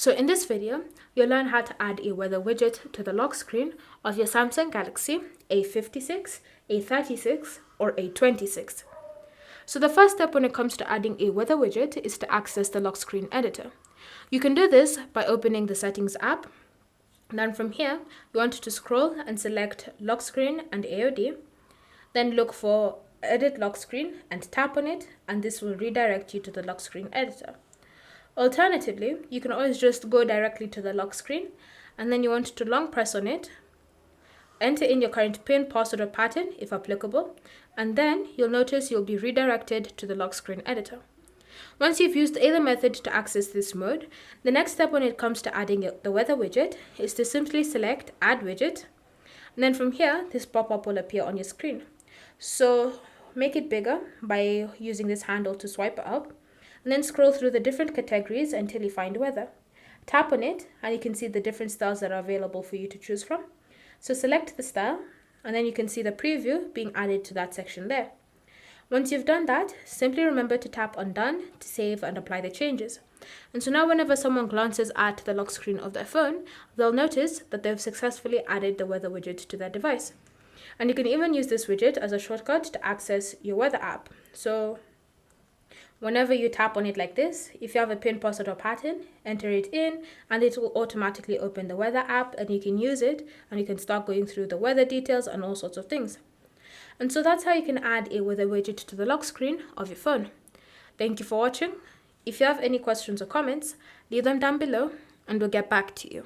So in this video, you'll learn how to add a weather widget to the lock screen of your Samsung Galaxy A56, A36, or A26. So the first step when it comes to adding a weather widget is to access the lock screen editor. You can do this by opening the Settings app. Then from here, you want to scroll and select Lock Screen and AOD. Then look for Edit Lock Screen and tap on it, and this will redirect you to the lock screen editor. Alternatively, you can always just go directly to the lock screen, and then you want to long press on it, enter in your current PIN, password, or pattern if applicable, and then you'll notice you'll be redirected to the lock screen editor. Once you've used either method to access this mode, the next step when it comes to adding the weather widget is to simply select Add Widget, and then from here, this pop-up will appear on your screen. So make it bigger by using this handle to swipe it up, and then scroll through the different categories until you find weather. Tap on it, and you can see the different styles that are available for you to choose from. So select the style, and then you can see the preview being added to that section there. Once you've done that, simply remember to tap on Done to save and apply the changes. And so now whenever someone glances at the lock screen of their phone, they'll notice that they've successfully added the weather widget to their device. And you can even use this widget as a shortcut to access your weather app. So whenever you tap on it like this, if you have a PIN, password, or pattern, enter it in, and it will automatically open the weather app, and you can use it, and you can start going through the weather details and all sorts of things. And so that's how you can add a weather widget to the lock screen of your phone. Thank you for watching. If you have any questions or comments, leave them down below, and we'll get back to you.